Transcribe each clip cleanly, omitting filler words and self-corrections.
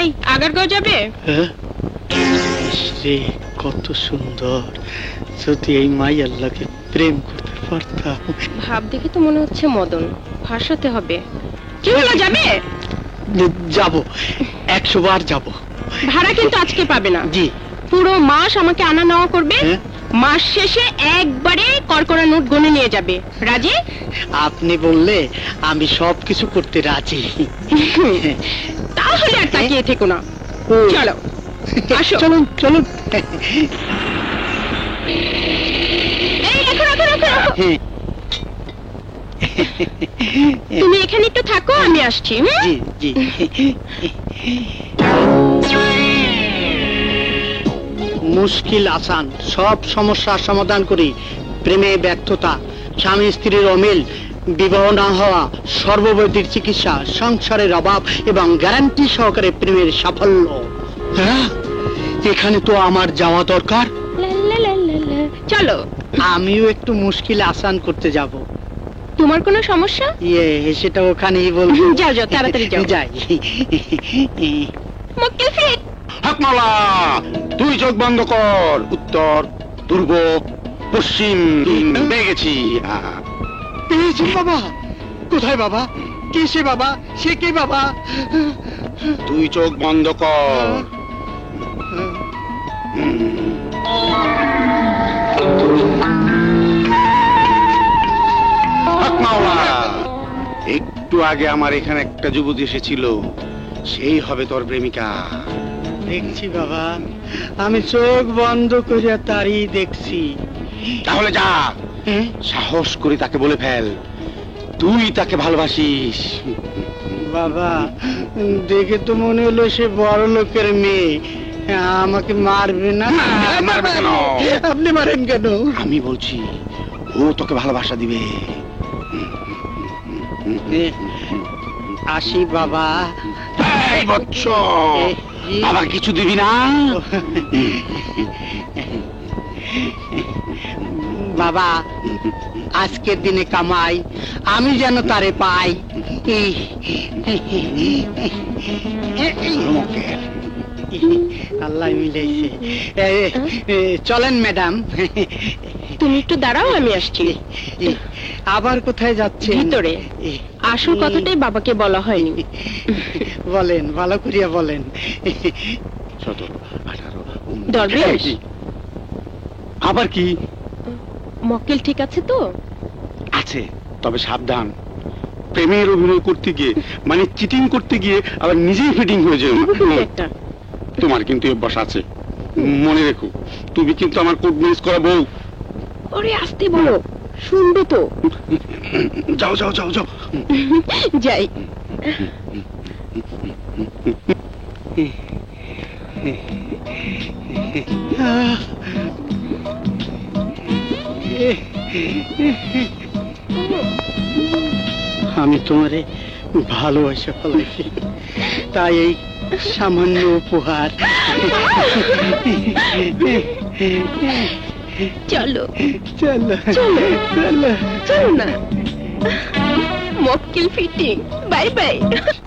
এই আগারগাঁও যাবে? রে কত সুন্দর, যদি এই মাইয়ার লাগে প্রেম করতে পারতাম। ভাব দেখে তো মনে হচ্ছে মদন, ফাঁসাতে হবে। কি হলো, যাবে? যাব, 100 বার যাব। ভাড়া কিন্তু আজকে পাবে না। জি। পুরো মাস আমাকে আনা নেওয়া করবে, মাস শেষে একবারে করকরা নোট গনে নিয়ে যাবে। রাজি? আপনি বললে আমি সবকিছু করতে রাজি। তাহলে আর তাকিয়ে থেকো না, চলো আসো। চলুন চলুন। এই রাখো রাখো রাখো রাখো। তুমি এখানে একটু থাকো, আমি আসছি। জি জি। মুশকিল আসান, সব সমস্যার সমাধান করি। প্রেমে ব্যর্থতা, স্বামী স্ত্রীর অমিল, বিবাহ না হওয়া, সর্ববৈদিক চিকিৎসা, সংসারের অভাব এবং গ্যারান্টি সহকারে প্রেমের সাফল্য। হ্যাঁ, এখানে তো আমার যাওয়া দরকার। চলো, আমিও একটু মুশকিল আসান করতে যাব। তোমার কোনো সমস্যা? সেটা ওখানেই বলবো। যাও যাও, তাড়াতাড়ি যাও। যাই। মক্কেল ফিট। হাকমালা, তুই চোখ বন্ধ কর। উত্তর, পূর্ব, পশ্চিম পেয়ে গেছি। পেয়েছি বাবা। কোথায় বাবা? কে সে বাবা? সে কে বাবা? তুই চোখ বন্ধ কর। একটু আগে আমার এখানে একটা যুবতী এসেছিল, সেই হবে তোর প্রেমিকা। দেখছি বাবা, আমি চোখ বন্ধ করে তারই দেখছি। তাহলে যা, সাহস করে তাকে বলে ফেল তুই তাকে ভালোবাসিস। বাবা, দেখে তো মনে হলো সে বড় লোকের মেয়ে। আমাকে মারবে না? মারবে কেন? আপনি মারেন কেন? আমি বলছি ও তোকে ভালোবাসা দিবে। আসি বাবা। এই বৎস, বাবা কিছু দিবি না? বাবা, আজকের দিনে কামাই, আমি যেন তারে পাই। আল্লাহ মিলাইছে। চলেন ম্যাডাম। তুমি একটু দাঁড়াও, আমি আসছি। আবার কোথায় যাচ্ছে? ভিতরে। আসল কথাটাই বাবাকে বলা হয়নি। বলেন, ভালো করিয়া বলেন। 17, 18। দরবেশ, আবার কি? মক্কেল ঠিক আছে তো? আছে, তবে সাবধান। প্রেমের অভিনয় করতে গিয়ে, মানে চিটিং করতে গিয়ে আবার নিজেই ফিটিং হয়ে যায়। তোমার কিন্তু অভ্যাস আছে, মনে রেখো। তুমি কিন্তু আমার কোড মিস করা বউ। ওরে আসতে বলো, শুনবে তো। যাও যাও যাও যাও। যাই। আমি তোমারে ভালোবাসা ফেলাইছি, তাই এই সামান্য উপহার। চলো চলো চলো চলো চলো না। মক্কেল ফিটিং, বাই বাই।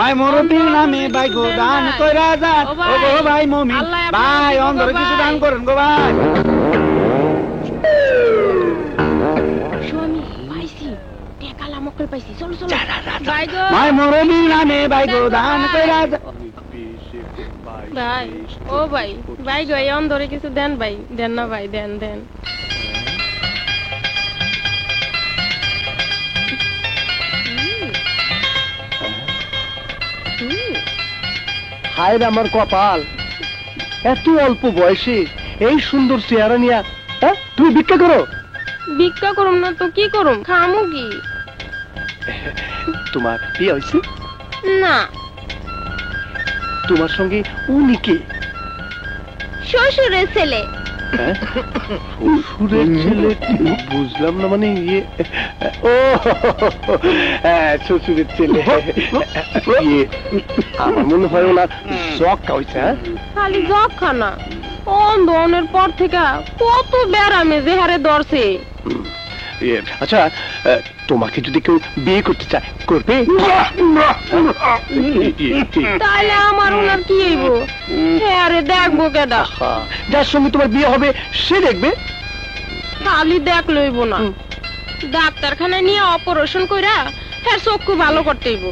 আই মুরব্বি নামে ভাই গো দান কইরা যান। ও গো ভাই মমি ভাই, অন্ধরে কিছু দান করেন গো ভাই। স্বামী পাইছি, টেকালা মক্কেল পাইছি। চলো চলো বাই গো। ভাই মুরব্বি নামে ভাই গো দান কইরা যান। ভাই, ও ভাই, ভাই গো, এই অন্ধরে কিছু দেন ভাই। দেন না ভাই, দেন দেন। হায় রে আমার কপাল, এত অল্প বয়সে এই সুন্দর চেহারা নিয়া তুমি ভিক্ষা করো? ভিক্ষা করুম না তো কি করুম, খামু কি? তোমার বিয়ে হয়েছে? না। তোমার সঙ্গে উনি কে? শ্বশুরের ছেলে। শ্বশুরের ছেলে? বুঝলাম না, মানে ইয়ে, ও শ্বশুরের ছেলে। আমার মনে হয় ওনার জক্কা হয়েছে। খালি জক্কা না, অন্ধনের পর থেকে কত ব্যারামে যে হারে ধরছে। আচ্ছা, তোমাকে যদি কেউ বিয়ে করতে চায় করবে? তাহলে আমার ওনার কি হইব? হ্যাঁ আরে দেখবো কেডা? যার সঙ্গে তোমার বিয়ে হবে সে দেখবে। খালি দেখ লইব না, ডাক্তারখানায় নিয়ে অপারেশন কইরা হ্যাঁ চক্ষু ভালো করতে হইব।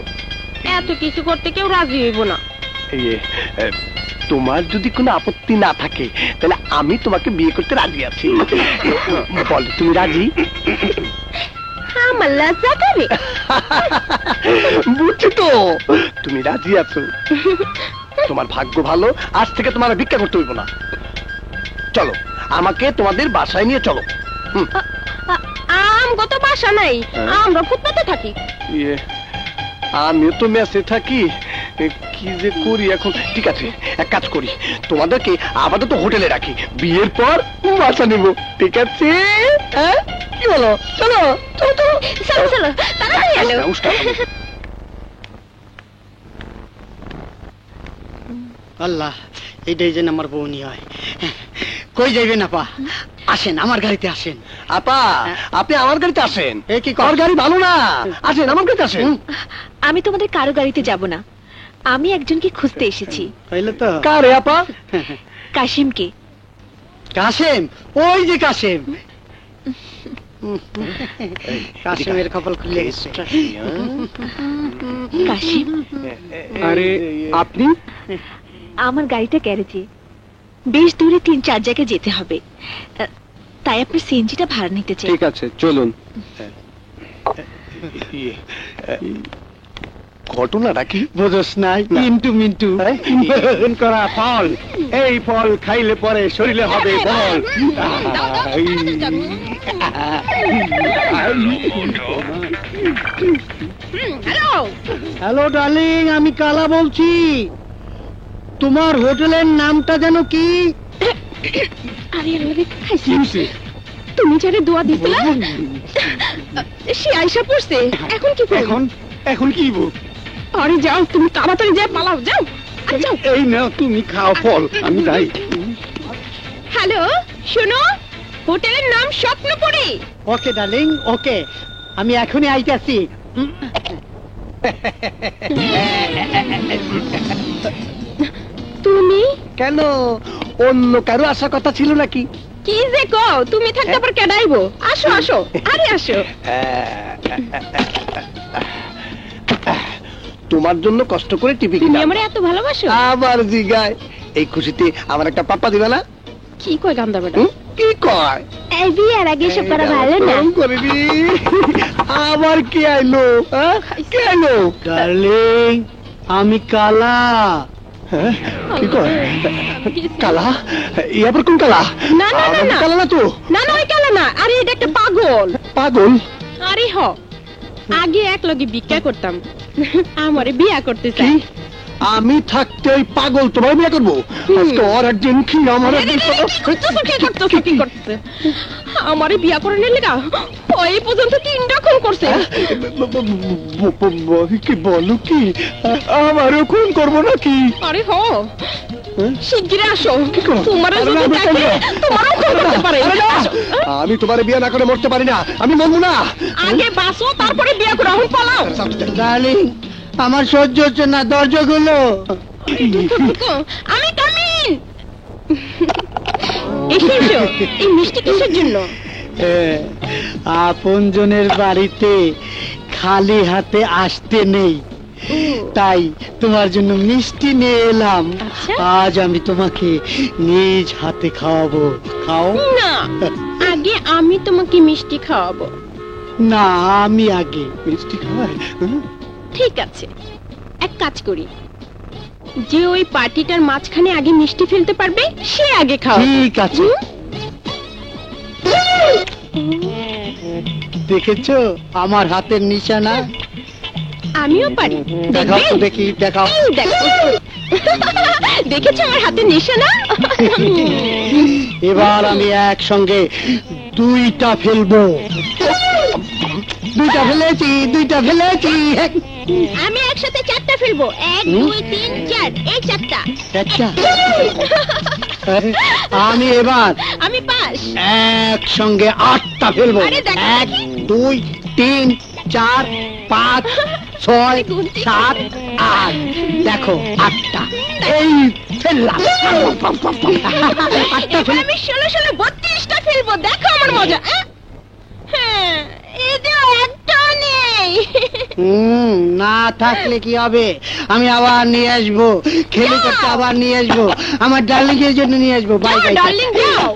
এত কিছু করতে কেউ রাজি হইব না। তোমার যদি কোনো আপত্তি না থাকে তাহলে আমি তোমাকে বিয়ে করতে রাজি আছি। বলো তুমি রাজি? আমার লজ্জা করে। বুঝছি তো তুমি রাজি আছো। তোমার ভাগ্য ভালো, আজ থেকে তোমার আর ভিক্ষা করতে হইব না। চলো আমাকে তোমাদের বাসায় নিয়ে চলো। আমগো তো বাসা নাই, আমরা ফুটপাতে থাকি। আমিও তো মেসে থাকি, কি যে করি এখন। ঠিক আছে এক কাজ করি, তোমাদেরকে আপাতত হোটেলে রাখি, বিয়ের পর বাসা নিব। ঠিক আছে কি বলো? চলো চলো চলো চলো তাড়াতাড়ি এলো। আল্লাহ, এইটাই যেন আমার বউনি হয়। কই যাইবেন আপা? আসেন আমার গাড়িতে আসেন। আপা আপনি আমার গাড়িতে আসেন। এ কি আমার গাড়ি ভালো না, আসেন আমার গাড়িতে আসেন। আমি তোমাদের কারো গাড়িতে যাব না, আমি একজনকে খুঁজতে এসেছি। হইলো তো? কারে আপা? কাশিমকে। কাশেম? ওই যে কাশেম। কাশেমের কপাল খুলে গেছে। কাশিম, আরে আপনি? আমার গাড়িটা গ্যারেজে, বেশ দূরে 3-4 জায়গায় যেতে হবে, তাই আপনার সিএনজিটা ভাড়া নিতে চাই। ঠিক আছে চলুন। ঘটনাটা কি বোঝস নাই? মিন্টু মিন্টু করা ফল, এই ফল খাইলে পরে শরীরে হবে বল। হ্যালো হ্যালো ডার্লিং, আমি কালা বলছি। তোমার হোটেলের নামটা যেন কি? আরে আরে খাইছি। তুমি যারে দোয়া দিছিলা সে আয়শা পড়ছে, এখন কি করব? এখন এখন কি বল? আরে যাও, তুমি তাড়াতাড়ি যা, পালাও, যাও যাও। এই নাও তুমি খাও ফল, আমি যাই। হ্যালো শোনো, হোটেলের নাম স্বপ্নপুরী। ওকে ডার্লিং, ওকে, আমি এখনই আইতাছি। তুমি কেন, অন্য কারো আসার কথা ছিল নাকি? কি যে কও, তুমি থাকতে আবার কেডাইবো? আসো আসো, আরে আসো। তোমার জন্য কষ্ট করে টিভি তুমি কিনা আমারে এত ভালোবাসো? আবার জিগায়, এই খুশিতে আমার একটা পাপ্পা দিবে না? কি কই গান্দা বেটা? কি কয়? এই বিয়ের আগে সব করা ভালো না। গরম করে দি। আবার কি আইলো? কি আইলো? ডার্লিং, আমি কালা। কি কয়? কালা? ইয়াবার কোন কালা? না, না, না, আমার না। কালা না তো। না না, ওই কালা না, আরে এটা একটা পাগল। পাগল? আরে হ, আগে এক লগে ভিক্ষা করতাম, আমারে বিয়া করতে কি? চাই। আমি থাকতে ওই পাগল তোমার বিয়ে করবো? আজকে ওর একদিন কি আমার একদিন। কি করতেছে? আমারে বিয়া করে নিলে গা, ওই পর্যন্ত 3টা খুন করছে। কি বলো কি? আমারও খুন করবো নাকি? আরে হ, শিগগিরই আসো, করো? তোমারে আরে যদি না, দেখে তোমারও খুন করতে পারে। আরে না! আসো। আমি তোমার বিয়ে না করে মরতে পারি না, আমি মরবো না। আগে বাঁচো, তারপরে বিয়া করো, এখন পালাও। ডার্লিং, আমার সহ্য হচ্ছে না, দরজাগুলো। আমি কামিন। এসেছো, এই মিষ্টি কিসের জন্য? আপনজনের বাড়িতে খালি হাতে আসতে নেই, তাই তোমার জন্য মিষ্টি নিয়ে এলাম। আচ্ছা। আজ আমি তোমাকে নিজ হাতে খাওয়াবো, খাও। না, আগে আমি তোমাকে মিষ্টি খাওয়াবো। না, আমি আগে। মিষ্টি খাওয়াই? ঠিক আছে, এক কাজ করি, যে ওই পার্টিটার মাঝখানে আগে মিষ্টি ফেলতে পারবে সে আগে খাও। ঠিক আছে। দেখেছো আমার হাতের নিশানা? আমিও পারি, দেখাও তো দেখবে? দেখি, দেখাও। এই দেখো, দেখেছো আমার হাতের নিশানা? এবার আমি একসঙ্গে 2টা ফেলবো। 2টা ফেলেছি, 2টা ফেলেছি। আমি একসাথে 4টা ফেলবো, 1 2 3 4, এই 4টা। একটা। আমি এবার আমি পাস। একসঙ্গে 8টা ফেলবো। আরে দেখো। 1 2 3, 4, 5, 6, 7, 8 দেখো 8টা এই ফেললাম। 8টা এবার আমি 16 32টা ফেলবো, দেখো আমার মজা। হ্যাঁ, এই যে একটা নেই। না থাকলে কি হবে, আমি আবার নিয়ে আসবো, খেলে করতে আবার নিয়ে আসবো, আমার ডার্লিং এর জন্য নিয়ে আসবো। বাই বাই ডার্লিং যাও।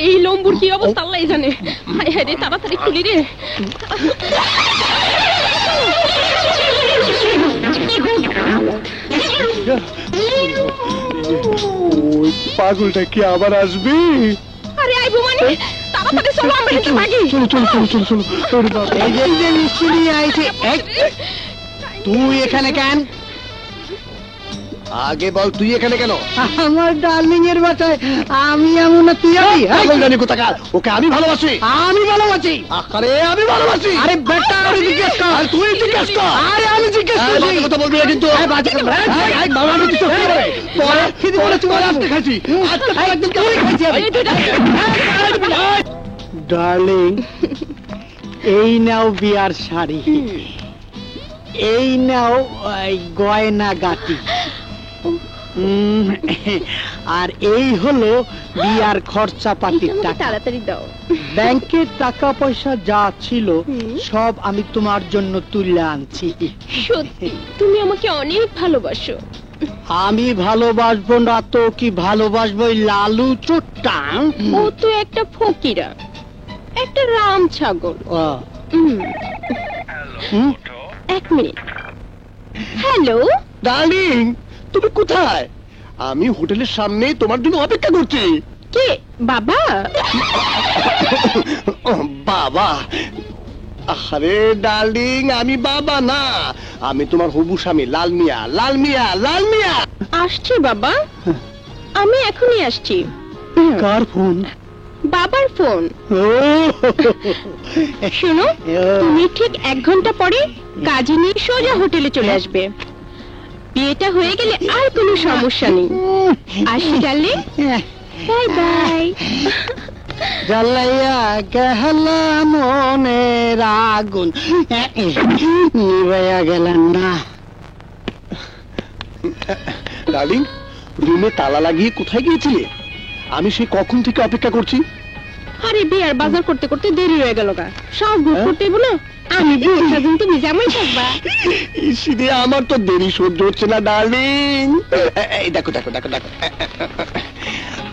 এই লম্বুর কি অবস্থা আল্লাহ জানে। হায় হায় রে, তাড়াতাড়ি খুলি রে। ওই পাগলটা কি আবার আসবে? আরে আইবো মানে, তাড়াতাড়ি চলো আমরা হেঁটে ভাগি। চলো চলো চলো চলো চলো। ওরে বাবা। এই যে মিষ্টি নিয়ে আইছে। এই, তুই এখানে কেন? আগে বল তুই এখানে কেন? আমার ডার্লিং এর বাসায় আমি এমন না, তুই আমি পাগল জানি কোথাকার, ওকে আমি ভালোবাসি। আমি ভালোবাসি। আরে আমি ভালোবাসি। আরে বেটা আমি জিজ্ঞেস কর। আর তুই জিজ্ঞেস কর। আরে আমি জিজ্ঞেস এই, করছি। বাজে কথা বলবি না কিন্তু। এই, বাজে কথা- এই, বাবা, আমি কিছু করতে পারি। পরে খিদে পেয়েছে, পরে আজকে খাইছি। আজকে একদম কেমন খাইছি আমি। ডার্লিং, এই নাও বিয়ার শাড়ি, এই নাও গয়না গাটি, আর এই হলো বিয়ার খরচা পাতির টাকা। তাড়াতাড়ি দাও। ব্যাংকের টাকা পয়সা যা ছিল সব আমি তোমার জন্য তুলে আনছি। সত্যি তুমি আমাকে অনেক ভালোবাসো। আমি ভালোবাসবো না তো কি ভালোবাসবো ওই লালু চোট্টা? ও তো একটা ফকিরা, একটা রাম ছাগল। এক মিনিট। হ্যালো ডার্লিং, তুমি কোথায়? আমি হোটেলের সামনে তোমার জন্য অপেক্ষা করছি। কে? বাবা? বাবা? আরে ডার্লিং, আমি বাবা না, আমি তোমার হবু স্বামী লাল মিয়া। লাল মিয়া, লাল মিয়া। আসছি বাবা, আমি এখনই আসছি। কার ফোন? বাবার ফোন। ও শোনো, তুমি ঠিক 1 ঘন্টা পরে কাজে নিয়ে সোজা হোটেলে চলে আসবে। বিয়েটা হয়ে গেলে আর কোনো সমস্যা নেই। আসি ডার্লিং, বাই বাই। জ্বালাইয়া গেলা মনের আগুন নিভাইয়া গেলেন না। ডার্লিং, রুমে তালা লাগিয়ে কোথায় গিয়েছিলে? আমি সে কখন থেকে অপেক্ষা করছি। আরে বিয়ার বাজার করতে করতে দেরি হয়ে গেল গা, সব বুক করতে হইব না। আমি বুক সাজুন, তুমি জামাই থাকবা। ইসিরে আমার তো দেরি সহ্য হচ্ছে না ডার্লিং। এই দেখো দেখো দেখো দেখো,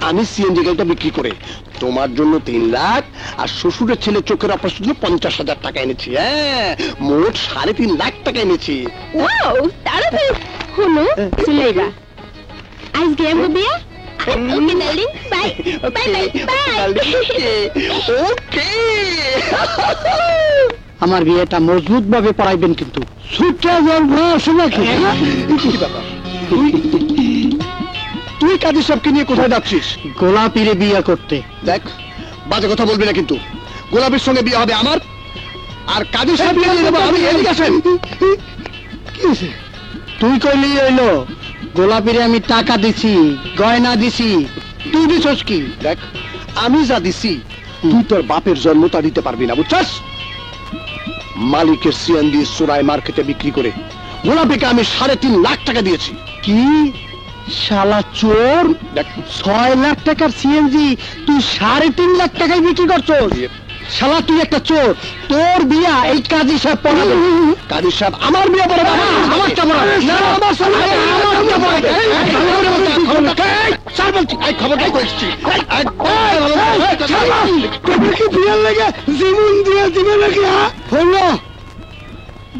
আমি সিএনজি গাড়িটা বিক্রি করে তোমার জন্য 3 লাখ আর শ্বশুরের ছেলে চোখের অপারেশনের জন্য 50,000 টাকা এনেছি। হ্যাঁ, মোট 3.5 লাখ টাকা এনেছি। ওয়াও, তাড়াতাড়ি হলো চলেইবা। আজকে আমগো বিয়া। Okay darling, bye bye bye bye. Okay. আমার বিয়েটা মজবুত ভাবে পড়াইবেন কিন্তু। সুটটা জল আসে নাকি? কি ব্যাপার? তুই কাজী সাহেবকে নিয়ে কোথায় যাচ্ছিস? গোলাপিরে বিয়ে করতে। দেখ, বাজে কথা বলবি না কিন্তু। গোলাপের সঙ্গে বিয়ে হবে আমার, আর কাজী সাহেব বিয়ে দিয়ে দেবো আমি। এদিকে আসেন। তুই কইলি হইলো, গোলাপিরে আমি টাকা দিছি, গয়না দিছি, তুই দিছস কি? দেখ, আমি যা দিছি তুই তোর বাপের জন্ম তা দিতে পারবি না, বুঝছস? মালিকের সিএন দিয়ে সুরাই মার্কেটে বিক্রি করে গোলাপিকে আমি 3.5 লাখ টাকা দিয়েছি। কি শালা চোর! দেখ, 6 লাখ টাকার সিএনজি তুই 3.5 লাখ টাকায় বিক্রি করছস? শালা তুই একটা চোর। তোর বিয়া এই কাজী সাহেব পড়াবে। কাজী সাহেব আমার বিয়ে পড়াবে? আমারটা পড়াবে না, আমার সামনে আমার বিয়া পড়াবে। স্যার বলছি, এই খবরটাই করেছি। তুমি কি বিয়ার লেগে জীবন দিয়ে দিবে নাকি? হলো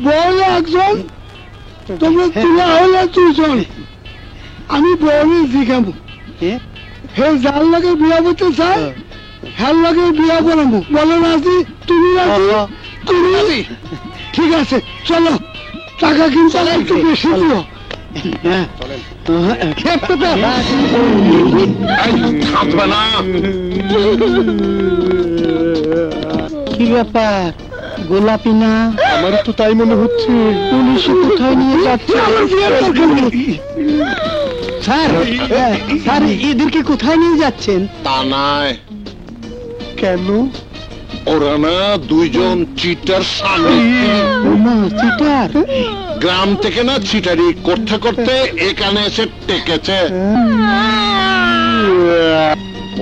বল একজন, তোমরা তুলা হলে দুজন। আমি বলি জিগাবো, হে যার লাগে বিয়া বলতে চাই হ্যার লাগে বিয়া বলাবো। বলো রাজি? তুমি রাজি? তুমি রাজি? ঠিক আছে, চলো। টাকা কিন্তু একটু বেশি দিও। থামবে না। কি ব্যাপার, গোলাপি না? আমার তো তাই মনে হচ্ছে। পুলিশ কোথায় নিয়ে যাচ্ছে? স্যার, স্যার এদেরকে কোথায় নিয়ে যাচ্ছেন? তা নয়, কেন? ওরা না দুইজন চিটার স্বামী চিটার গ্রাম থেকে না চিটারি করতে করতে এখানে এসে টেকেছে।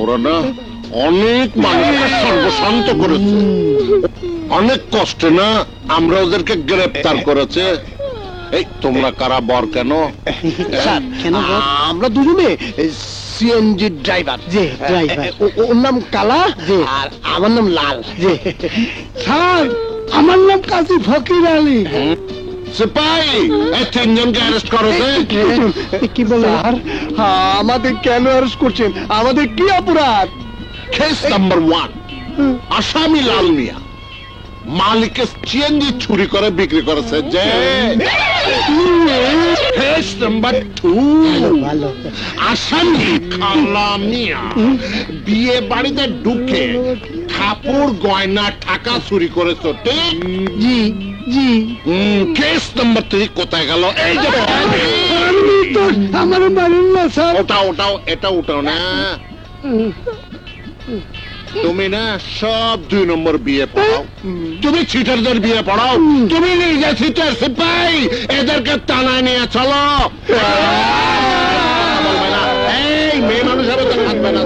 ওরা না অনেক মানুষকে সর্বশান্ত করেছে, অনেক কষ্টে না আমরা ওদেরকে গ্রেপ্তার করেছে। এই তোমরা কারা বর কেন? স্যার কেন বল? আমরা দুজনে সিএনজি ড্রাইভার। জি, driver। ওর নাম কালা জি। আর আমার নাম লাল। স্যার আমার নাম কাজী ফকির আলী। সিপাহী, এই তিনজনকে অ্যারেস্ট করো যে। কি বলে? স্যার আমাদের কেন অ্যারেস্ট করছেন? আমাদের কি অপরাধ? কেস নাম্বার 1, আসামি লাল মিয়া মালিকের সিএনজি চুরি করে বিক্রি করেছে যে। কেস নাম্বার 2, ভালো। আসামি কালা মিয়া বিয়ে বাড়িতে ঢুকে কাপড় গয়না টাকা চুরি করেছে, ঠিক? জি জি। কেস নাম্বার 3 কোথায় গেল? এই যে আমার বাড়ির না স্যার। ওটাও এটা উঠাও না। তুমি না সব 2 নম্বর বিয়ে পড়াও, তুমি চিটারদের বিয়ে পড়াও, তুমি নিজে চিটার সিপাহী, এদেরকে টানায় নিয়ে চলো। বলবে না এই মেয়ে মানুষ হবে তো থাকবে না।